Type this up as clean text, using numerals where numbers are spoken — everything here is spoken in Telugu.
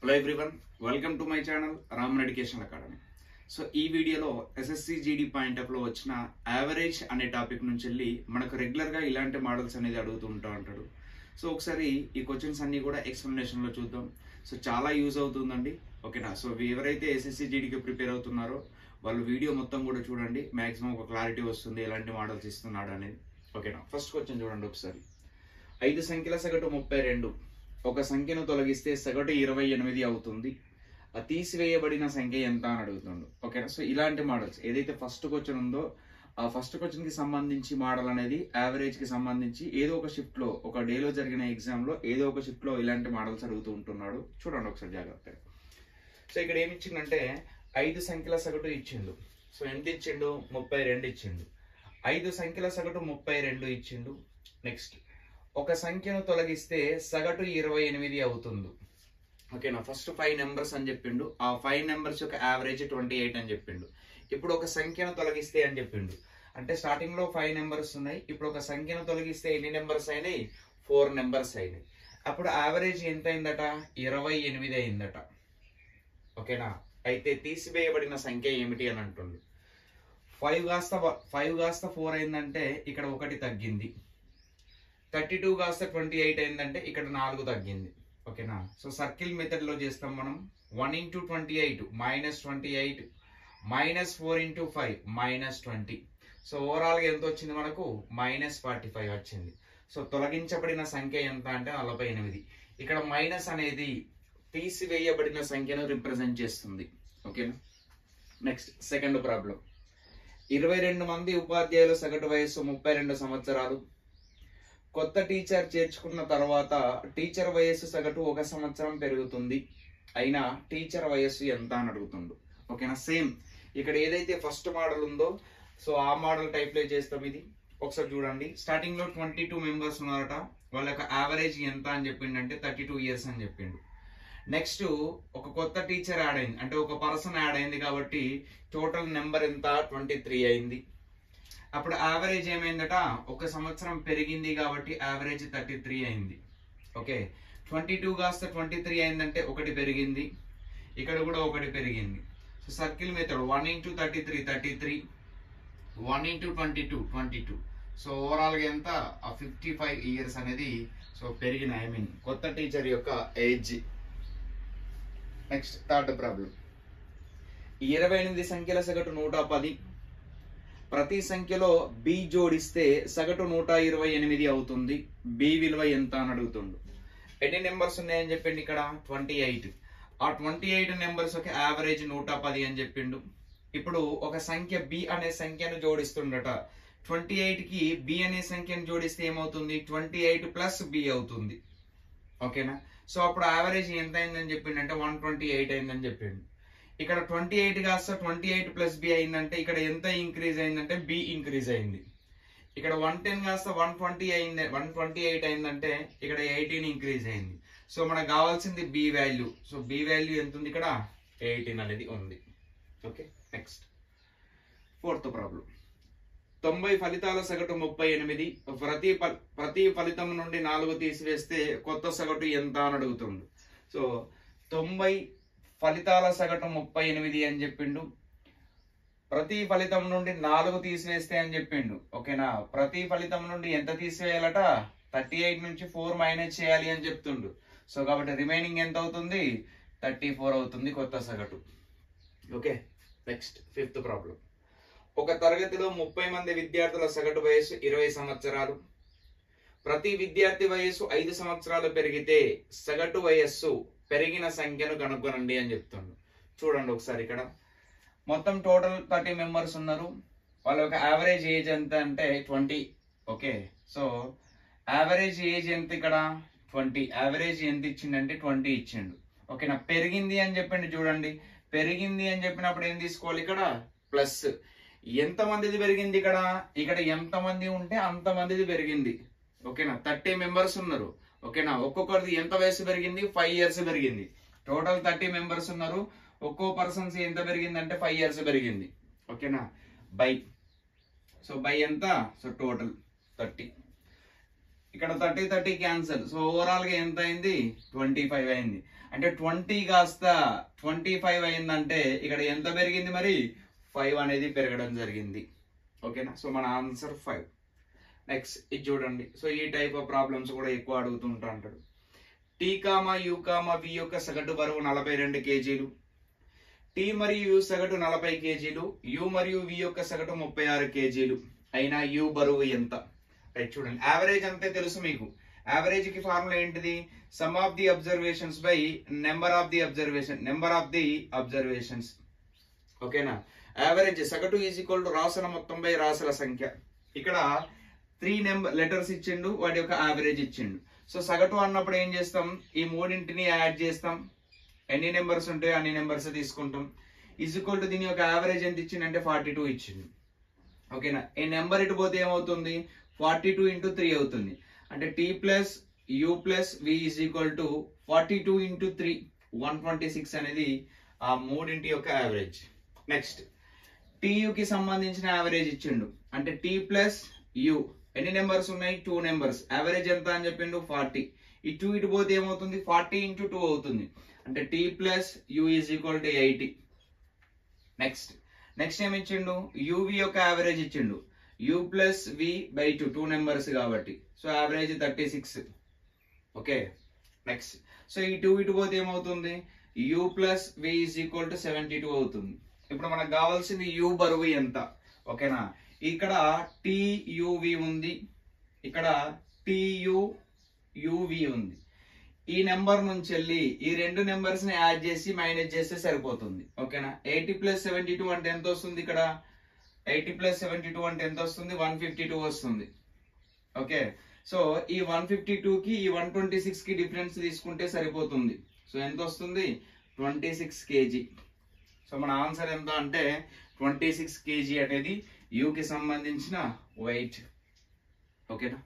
Hello everyone, welcome to my channel Raman education academy. So ఈ వీడియోలో ఎస్ఎస్సి జీడీ పాయింట్ ఆఫ్ లో వచ్చిన యావరేజ్ అనే టాపిక్ నుంచి వెళ్ళి మనకు రెగ్యులర్గా ఇలాంటి మోడల్స్ అనేది అడుగుతూ ఉంటాడు. సో ఒకసారి ఈ క్వశ్చన్స్ అన్ని కూడా ఎక్స్ప్లెనేషన్లో చూద్దాం. సో చాలా యూజ్ అవుతుందండి, ఓకేనా. సో ఎవరైతే ఎస్ఎస్సి జీడీకి ప్రిపేర్ అవుతున్నారో వాళ్ళు వీడియో మొత్తం కూడా చూడండి, మ్యాక్సిమం ఒక క్లారిటీ వస్తుంది ఎలాంటి మోడల్స్ ఇస్తున్నాడు అనేది, ఓకేనా. ఫస్ట్ క్వశ్చన్ చూడండి ఒకసారి. 5 సంఖ్యల సగటు 32, ఒక సంఖ్యను తొలగిస్తే సగటు 28 అవుతుంది, ఆ తీసివేయబడిన సంఖ్య ఎంత అని అడుగుతుండు, ఓకేనా. సో ఇలాంటి మోడల్స్ ఏదైతే ఫస్ట్ క్వశ్చన్ ఉందో ఆ ఫస్ట్ క్వశ్చన్ కి సంబంధించి మోడల్ అనేది యావరేజ్ కి సంబంధించి ఏదో ఒక షిఫ్ట్ లో, ఒక డేలో జరిగిన ఎగ్జామ్ లో ఏదో ఒక షిఫ్ట్ లో ఇలాంటి మోడల్స్ అడుగుతూ ఉంటున్నాడు. చూడండి ఒకసారి జాగ్రత్తగా. సో ఇక్కడ ఏమి ఇచ్చిందంటే 5 సంఖ్యల సగటు ఇచ్చిండు. సో ఎంత ఇచ్చిండు? 32 ఇచ్చిండు. 5 సంఖ్యల సగటు 32 ఇచ్చిండు. నెక్స్ట్, ఒక సంఖ్యను తొలగిస్తే సగటు 28 అవుతుంది, ఓకేనా. ఫస్ట్ 5 నెంబర్స్ అని చెప్పిండు, ఆ 5 నెంబర్స్ యొక్క యావరేజ్ 28 అని చెప్పిండు. ఇప్పుడు ఒక సంఖ్యను తొలగిస్తే అని చెప్పిండు, అంటే స్టార్టింగ్ లో 5 నెంబర్స్ ఉన్నాయి, ఇప్పుడు ఒక సంఖ్యను తొలగిస్తే ఎన్ని నెంబర్స్ అయినాయి? 4 నెంబర్స్ అయినాయి. అప్పుడు యావరేజ్ ఎంత అయిందట? 28 అయిందట, ఓకేనా. అయితే తీసివేయబడిన సంఖ్య ఏమిటి అని అంటుండు. 5 కాస్త 4 అయిందంటే ఇక్కడ 1 తగ్గింది. 32 కాస్త 28 అయిందంటే ఇక్కడ 4 తగ్గింది, ఓకేనా. సో సర్కిల్ మెథడ్ లో చేస్తాం మనం. 1 into 28 -28 -4 into 5 -20. సో ఓవరాల్ గా ఎంత వచ్చింది మనకు? -45 వచ్చింది. సో తొలగించబడిన సంఖ్య ఎంత అంటే 48. ఇక్కడ మైనస్ అనేది తీసివేయబడిన సంఖ్యను రిప్రజెంట్ చేస్తుంది, ఓకేనా. Next second problem. 22 మంది ఉపాధ్యాయుల సగటు వయస్సు 32 సంవత్సరాలు. కొత్త టీచర్ చేర్చుకున్న తర్వాత టీచర్ వయస్సు సగటు 1 సంవత్సరం పెరుగుతుంది, అయినా టీచర్ వయస్సు ఎంత అని అడుగుతుండు, ఓకేనా. సేమ్ ఇక్కడ ఏదైతే ఫస్ట్ మోడల్ ఉందో సో ఆ మోడల్ టైప్ లో చేస్తాం. ఇది ఒకసారి చూడండి. స్టార్టింగ్ లో 22 మెంబర్స్ ఉన్నారట, వాళ్ళ యొక్క యావరేజ్ ఎంత అని చెప్పిండంటే 32 ఇయర్స్ అని చెప్పిండు. నెక్స్ట్ ఒక కొత్త టీచర్ యాడ్ అయింది, అంటే ఒక పర్సన్ యాడ్ అయింది కాబట్టి టోటల్ నెంబర్ ఎంత? 23 అయింది. అప్పుడు యావరేజ్ ఏమైందట? 1 సంవత్సరం పెరిగింది కాబట్టి యావరేజ్ 33 అయింది, ఓకే. 22 కాస్త 23 అయిందంటే 1 పెరిగింది, ఇక్కడ కూడా 1 పెరిగింది. So circle method 1 into 33 33, 1 into 22 22. So overall గా ఎంత? 55 ఇయర్స్ అనేది సో పెరిగిన, ఐ మీన్ కొత్త టీచర్ యొక్క ఏజ్. Next third problem. 28 సంఖ్యల సగటు 110, ప్రతి సంఖ్యలో బి జోడిస్తే సగటు 128 అవుతుంది, బి విలువ ఎంత అని అడుగుతుండు. ఎన్ని నెంబర్స్ ఉన్నాయని చెప్పిండు? ఇక్కడ 28. ఆ 28 నెంబర్స్ ఒక యావరేజ్ 110 అని చెప్పిండు. ఇప్పుడు ఒక సంఖ్య బి అనే సంఖ్యను జోడిస్తుండట. 28 కి బి అనే సంఖ్యను జోడిస్తే ఏమవుతుంది? 28 ప్లస్ బి అవుతుంది, ఓకేనా. సో అప్పుడు యావరేజ్ ఎంత అయిందని చెప్పిండు అంటే 128 అయిందని చెప్పిండు. ఇక్కడ 28 కాస్త 28 ప్లస్ బి అయిందంటే ఇక్కడ ఎంత ఇంక్రీజ్ అయిందంటే బి ఇంక్రీజ్ అయింది. ఇక్కడ 110 కాస్త 120 అయింది, 128 అయిందంటే ఇక్కడ 18 ఇంక్రీజ్ అయింది. సో మనకు కావాల్సింది B value. So B value ఎంత ఉంది? ఇక్కడ 18 అనేది ఉంది, ఓకే. Next fourth problem. 90 ఫలితాల సగటు 38, ప్రతి ఫలితం నుండి 4 తీసివేస్తే కొత్త సగటు ఎంత అని అడుగుతుండు. సో 90 ఫలితాల సగటు 38 అని చెప్పిండు. ప్రతి ఫలితం నుండి 4 తీసివేస్తే అని చెప్పిండు, ఓకేనా. ప్రతి ఫలితం నుండి ఎంత తీసివేయాలట? 38 నుంచి 4 మైనస్ చేయాలి అని చెప్తుండు. సో కాబట్టి రిమైనింగ్ ఎంత అవుతుంది? 34 అవుతుంది కొత్త సగటు, ఓకే. Next fifth problem. ఒక తరగతిలో 30 మంది విద్యార్థుల సగటు వయస్సు 20 సంవత్సరాలు. ప్రతి విద్యార్థి వయస్సు 5 సంవత్సరాలు పెరిగితే సగటు వయస్సు పెరిగిన సంఖ్యను కనుగొనండి అని చెప్తుండు. చూడండి ఒకసారి. ఇక్కడ మొత్తం టోటల్ 30 మెంబర్స్ ఉన్నారు, వాళ్ళ యొక్క యావరేజ్ ఏజ్ ఎంత అంటే 20, ఓకే. సో యావరేజ్ ఏజ్ ఎంత? ఇక్కడ 20. యావరేజ్ ఎంత ఇచ్చిండంటే 20 ఇచ్చిండు, ఓకేనా. పెరిగింది అని చెప్పిండు. చూడండి, పెరిగింది అని చెప్పినప్పుడు ఏం తీసుకోవాలి? ఇక్కడ ప్లస్. ఎంత మందిది పెరిగింది? ఇక్కడ ఎంత మంది ఉంటే అంత మందిది పెరిగింది, ఓకేనా. 30 మెంబర్స్ ఉన్నారు, ఓకేనా. ఒక్కొక్కరిది ఎంత వయసు పెరిగింది? 5 ఇయర్స్ పెరిగింది. టోటల్ 30 మెంబర్స్ ఉన్నారు, ఒక్కో పర్సన్స్ ఎంత పెరిగిందంటే 5 ఇయర్స్ పెరిగింది, ఓకేనా. బై. సో బై ఎంత? So total 30. ఇక్కడ 30 క్యాన్సల్. సో ఓవరాల్ గా ఎంత అయింది? 25 అయింది. అంటే 20 కాస్త 25 అయిందంటే ఇక్కడ ఎంత పెరిగింది? మరి 5 అనేది పెరగడం జరిగింది. ఓకేనా? సో మన ఆన్సర్ 5. నెక్స్ట్ ఇది చూడండి. సో ఈ టైప్ ఆఫ్ ప్రాబ్లమ్స్ కూడా ఎక్కువ అడుగుతుంటా అంటాడు. టీ కామా యు కామా వి యొక్క సగటు బరువు 42 కేజీలు. టీ మరియు యు సగటు 40 కేజీలు. యు మరియు వి యొక్క సగటు 36 కేజీలు. అయినా యు బరువు ఎంత? రైట్, చూడండి. యావరేజ్ అంతే తెలుసు మీకు. యావరేజ్ కి ఫార్ములా ఏంటిది? Some of the observations by number of the observations. ఓకేనా? యావరేజ్ సగటు ఈజ్ ఈక్వల్ టు రాసుల మొత్తం బై రాసుల సంఖ్య. ఇక్కడ 3 లెటర్స్ ఇచ్చిండు, వాటి యొక్క యావరేజ్ ఇచ్చిండు. సో సగటు అన్నప్పుడు ఏం చేస్తాం? ఈ మూడింటిని యాడ్ చేస్తాం. ఎన్ని నెంబర్స్ ఉంటాయో అన్ని నెంబర్స్ తీసుకుంటాం. ఈజ్ ఈక్వల్ టు దీని యొక్క యావరేజ్ ఎంత ఇచ్చిందంటే 42 ఇచ్చింది. ఓకేనా? ఈ నెంబర్ ఇటు పోతే ఏమవుతుంది? 42 × 3 అవుతుంది. అంటే T plus U plus V is equal to 42 × 3 126 అనేది ఆ మూడింటి యొక్క యావరేజ్. నెక్స్ట్ టీయుకి సంబంధించిన యావరేజ్ ఇచ్చిండు. అంటే టీ ప్లస్ యు ఎన్ని నెంబర్స్ ఉన్నాయి? 2 నెంబర్స్. యావరేజ్ ఎంత అని చెప్పిండు? 40. ఈ 2 ఇటు పోతే ఏమవుతుంది? 40 × 2 అవుతుంది. అంటే T plus U is equal to 80. Next ఏమి ఇచ్చిండు? యువి యొక్క యావరేజ్ ఇచ్చిండు. U plus V by 2 numbers కాబట్టి. So average 36. Okay, next. So ఈ 2 ఇటు పోతే ఏమవుతుంది? U plus V is equal to 72 అవుతుంది. ఇప్పుడు మనకు కావాల్సింది యు బరువు ఎంత. ఓకేనా? ఇక్కడ టియువి ఉంది, ఇక్కడ టియువి ఉంది. ఈ నెంబర్ నుంచి వెళ్ళి ఈ రెండు నెంబర్స్ ని యాడ్ చేసి మైనస్ చేస్తే సరిపోతుంది. ఓకేనా? 80 + 72 అంటే ఎంత వస్తుంది? ఇక్కడ 80 + 72 అంటే ఎంత వస్తుంది? 152 వస్తుంది. ఓకే, సో ఈ 152 కి ఈ 126 కి డిఫరెన్స్ తీసుకుంటే సరిపోతుంది. సో ఎంత వస్తుంది? 26 kg. సో మన ఆన్సర్ ఎంత అంటే 26 kg అనేది యు కి సంబంధించిన వెయిట్. ఓకేనా?